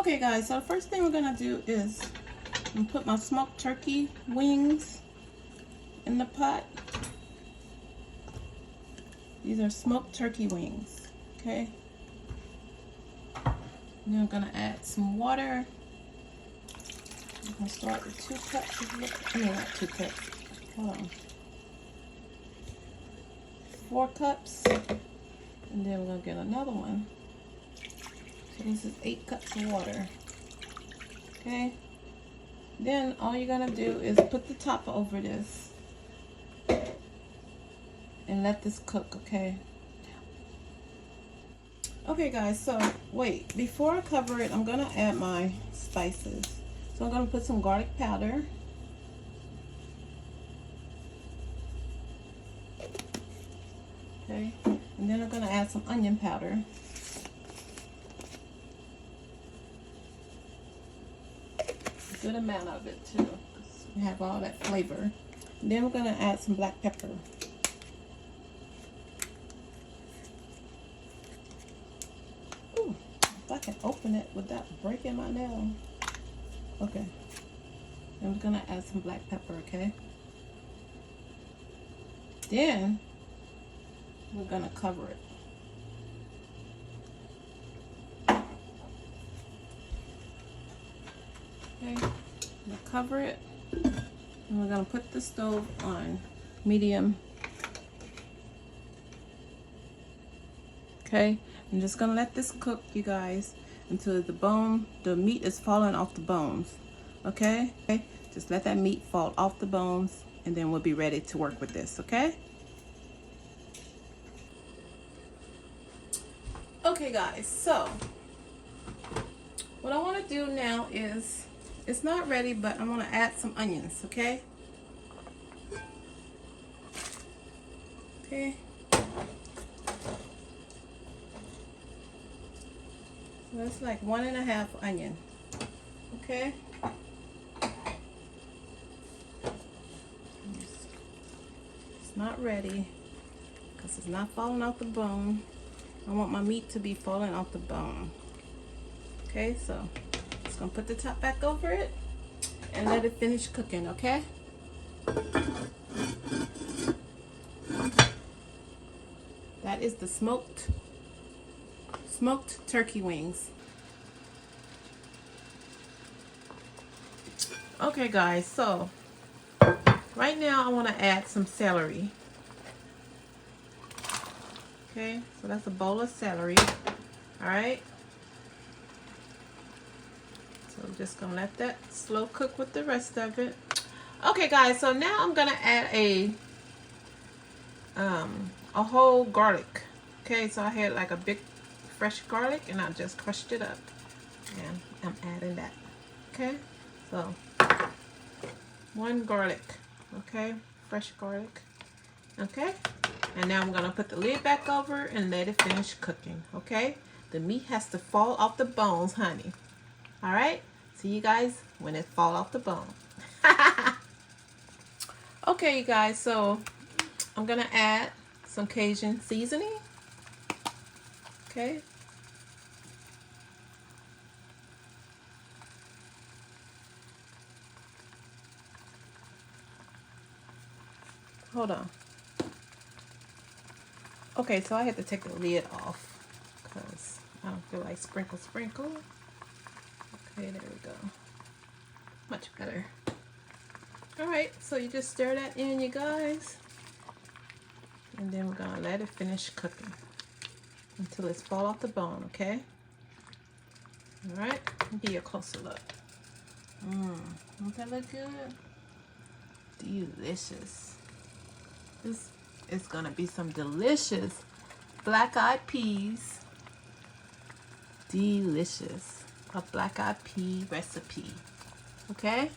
Okay guys, so the first thing we're gonna do is put my smoked turkey wings in the pot. These are smoked turkey wings, okay? And then I'm gonna add some water. I'm gonna start with 2 cups of water. I mean, not 2 cups. Hold on. 4 cups. And then we're gonna get another one. So this is 8 cups of water. Okay? Then all you're gonna do is put the top over this and let this cook, okay? Okay guys, so wait, before I cover it, I'm gonna add my spices. So I'm gonna put some garlic powder. Okay, and then I'm gonna add some onion powder. A good amount of it too, because we have all that flavor. And then we're gonna add some black pepper. Ooh, if I can open it without breaking my nail. Okay, and we're gonna add some black pepper, okay? Then we're gonna cover it. Okay, we'll cover it, and we're gonna put the stove on medium. Okay, I'm just gonna let this cook, you guys, until the meat is falling off the bones. Okay, just let that meat fall off the bones, and then we'll be ready to work with this. Okay. Okay guys, so what I want to do now is, it's not ready, but I'm going to add some onions, okay? Okay. So that's like 1.5 onion, okay? It's not ready because it's not falling off the bone. I want my meat to be falling off the bone. Okay, so just gonna put the top back over it and let it finish cooking, okay? That is the smoked turkey wings. Okay guys, so right now I want to add some celery. Okay, so that's a bowl of celery. All right. So I'm just gonna let that slow cook with the rest of it. Okay, guys. So now I'm gonna add a whole garlic. Okay, so I had like a big fresh garlic, and I just crushed it up, and I'm adding that. Okay, so 1 garlic. Okay, fresh garlic. Okay. And now I'm going to put the lid back over and let it finish cooking, okay? The meat has to fall off the bones, honey. All right? See you guys when it falls off the bone. Okay, you guys, so I'm going to add some Cajun seasoning. Okay? Hold on. Okay, so I had to take the lid off because I don't feel like sprinkle. Okay, there we go. Much better. Alright, so you just stir that in, you guys. And then we're going to let it finish cooking until it's fall off the bone, okay? Alright, give you a closer look. Don't that look good? Delicious. This is gonna be some delicious black-eyed peas. Delicious. A black-eyed pea recipe. Okay?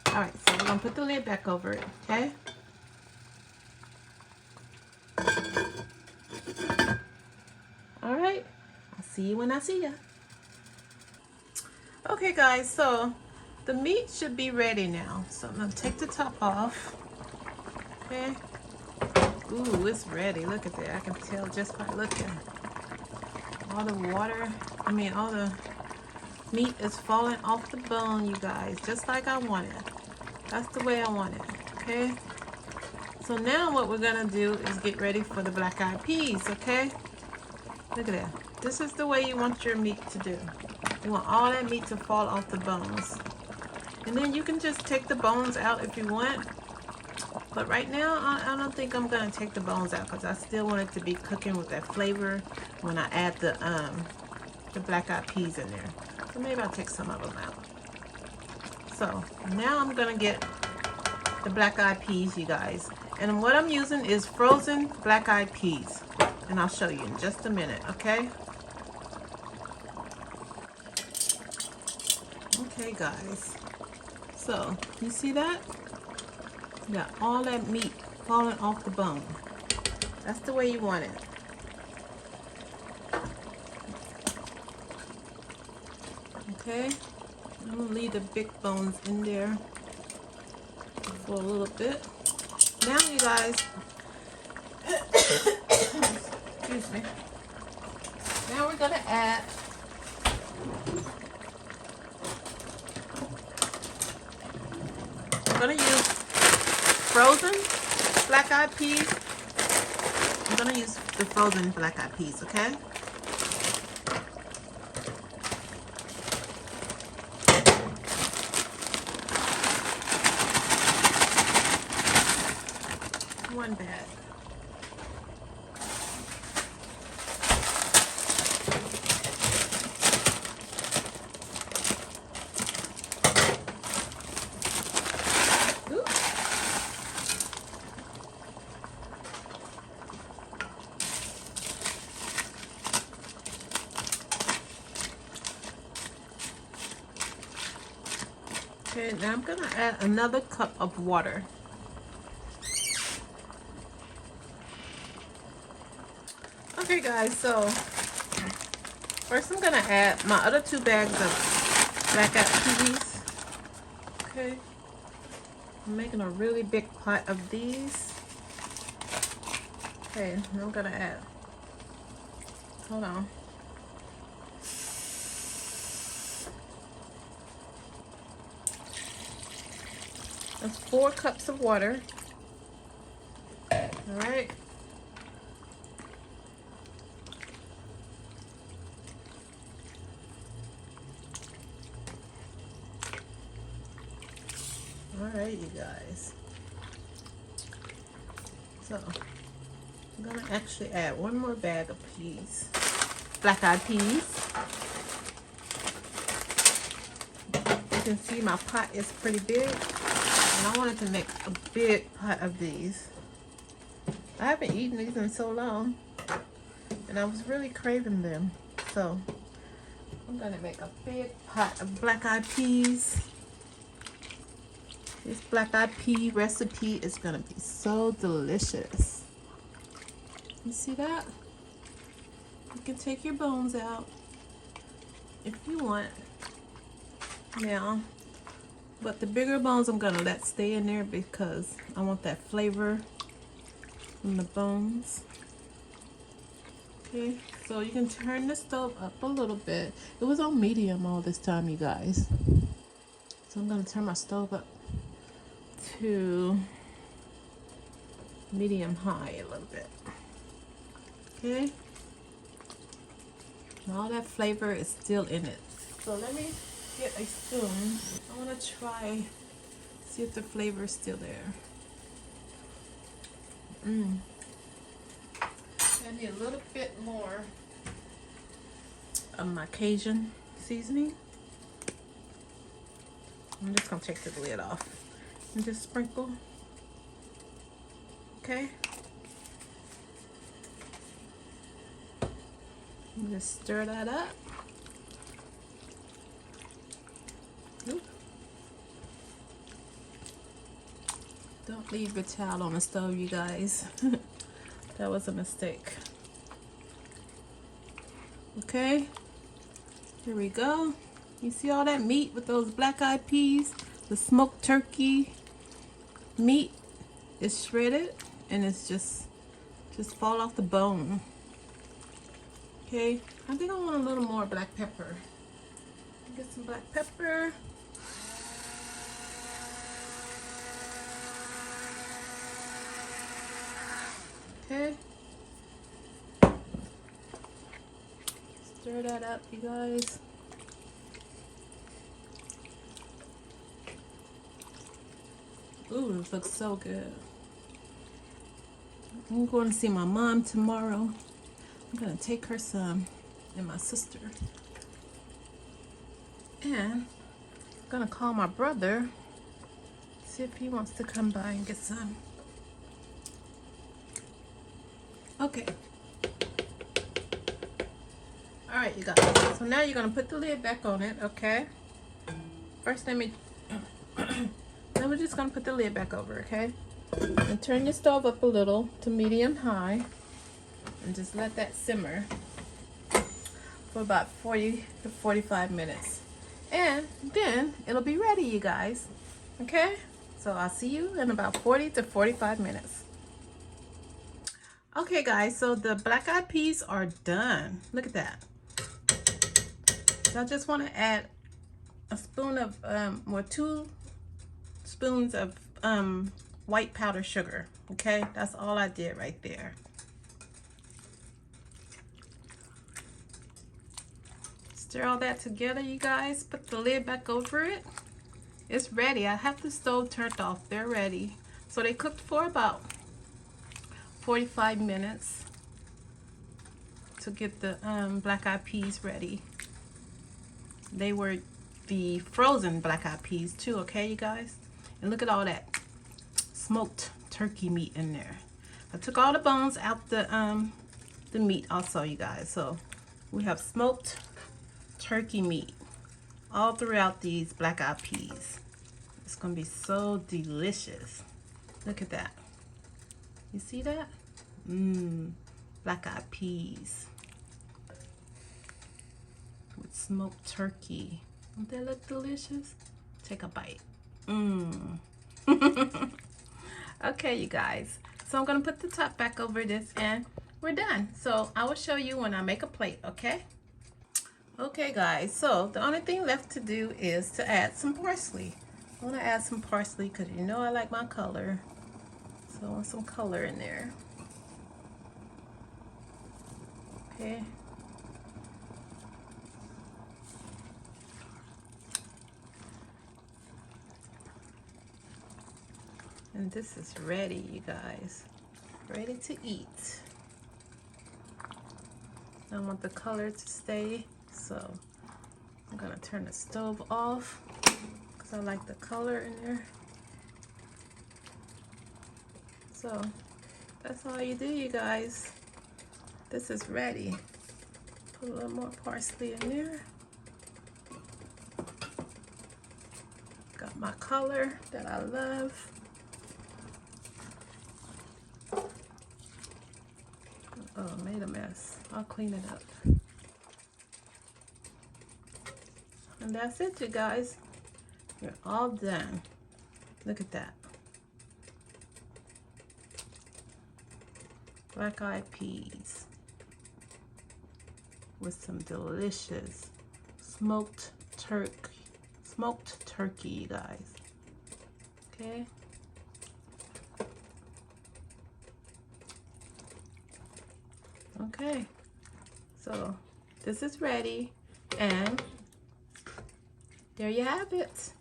Alright, so we're gonna put the lid back over it, okay? Alright, I'll see you when I see ya. Okay guys, so the meat should be ready now. So I'm gonna take the top off. Okay. Ooh, it's ready. Look at that. I can tell just by looking. All the water, all the meat is falling off the bone, you guys, just like I want it. That's the way I want it, okay? So now what we're gonna do is get ready for the black-eyed peas, okay? Look at that. This is the way you want your meat to do. You want all that meat to fall off the bones. And then you can just take the bones out if you want. But right now, I don't think I'm gonna take the bones out because I still want it to be cooking with that flavor when I add the black-eyed peas in there. So maybe I'll take some of them out. So now I'm gonna get the black-eyed peas, you guys. And what I'm using is frozen black-eyed peas. And I'll show you in just a minute, okay? Okay, guys. So, you see that? You got all that meat falling off the bone. That's the way you want it. Okay? I'm gonna leave the big bones in there for a little bit. Now, you guys, excuse me. Now we're gonna add I'm gonna use frozen black-eyed peas. I'm gonna use the frozen black-eyed peas, okay? One bag. Okay, now I'm gonna add another cup of water. Okay guys, so first I'm gonna add my other 2 bags of black-eyed peas. Okay, I'm making a really big pot of these. Okay, now I'm gonna add, hold on. That's 4 cups of water. All right. All right, you guys. So I'm gonna actually add 1 more bag of peas, black-eyed peas. You can see my pot is pretty big. And I wanted to make a big pot of these. I haven't eaten these in so long. And I was really craving them. So, I'm going to make a big pot of black-eyed peas. This black-eyed pea recipe is going to be so delicious. You see that? You can take your bones out if you want. Now, but the bigger bones I'm gonna let stay in there because I want that flavor from the bones. Okay, so you can turn the stove up a little bit. It was on medium all this time, you guys. So I'm gonna turn my stove up to medium high a little bit. Okay, and all that flavor is still in it. So let me get a spoon. I want to try, see if the flavor is still there. I need a little bit more of my Cajun seasoning. I'm just gonna take the lid off and just sprinkle. Okay. And just stir that up. Oop. Don't leave your towel on the stove, you guys. That was a mistake. Okay, here we go. You see all that meat with those black-eyed peas? The smoked turkey meat is shredded and it's just fall off the bone. Okay, I think I want a little more black pepper. Get some black pepper. Okay. Stir that up, you guys. Ooh, this looks so good. I'm going to see my mom tomorrow. I'm going to take her some and my sister. And I'm going to call my brother, see if he wants to come by and get some. Okay. All right, you guys. So now you're going to put the lid back on it, okay? First, then we're just going to put the lid back over, okay? And turn your stove up a little to medium high. And just let that simmer for about 40 to 45 minutes. And then it'll be ready, you guys. Okay? So I'll see you in about 40 to 45 minutes. Okay, guys. So the black-eyed peas are done. Look at that. So I just want to add a spoon of, or 2 spoons of white powdered sugar. Okay? That's all I did right there. Stir all that together, you guys. Put the lid back over it. It's ready. I have the stove turned off. They're ready. So they cooked for about 45 minutes to get the black-eyed peas ready. They were the frozen black-eyed peas too, okay, you guys? And look at all that smoked turkey meat in there. I took all the bones out the meat also, you guys. So we have smoked turkey meat all throughout these black-eyed peas. It's gonna be so delicious. Look at that. You see that? Black-eyed peas with smoked turkey. Don't that look delicious? Take a bite. Okay, you guys. So I'm gonna put the top back over this and we're done. So I will show you when I make a plate, okay? Okay, guys, so the only thing left to do is to add some parsley. I want to add some parsley because you know I like my color. So I want some color in there. Okay. And this is ready, you guys. Ready to eat. I want the color to stay. So I'm gonna turn the stove off because I like the color in there. So that's all you do, you guys. This is ready. Put a little more parsley in there. Got my color that I love. Oh, I made a mess. I'll clean it up. And that's it, you guys. You're all done. Look at that. Black-eyed peas with some delicious smoked turkey, you guys. Okay. Okay. So this is ready, and there you have it.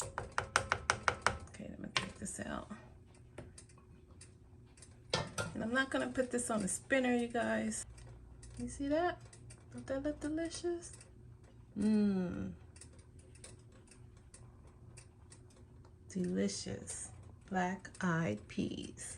Okay, let me take this out. And I'm not gonna put this on the spinner, you guys. You see that? Don't that look delicious? Delicious black-eyed peas.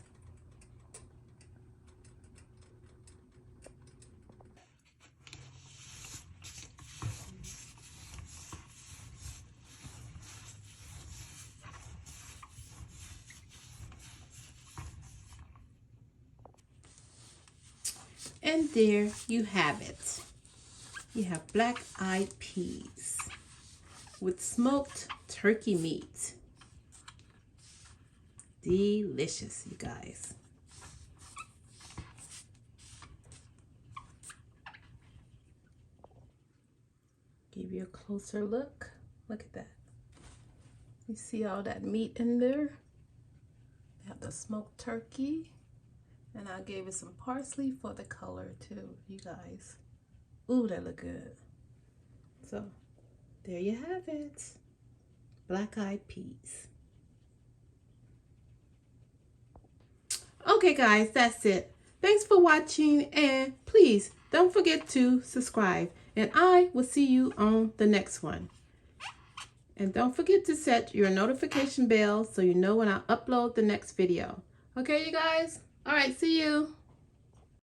And there you have it. You have black-eyed peas with smoked turkey meat. Delicious, you guys. Give you a closer look. Look at that. You see all that meat in there? I have the smoked turkey. And I gave it some parsley for the color too, you guys. Ooh, that look good. So, there you have it. Black-eyed peas. Okay guys, that's it. Thanks for watching, and please don't forget to subscribe, and I will see you on the next one. And don't forget to set your notification bell so you know when I upload the next video. Okay, you guys? All right, see you.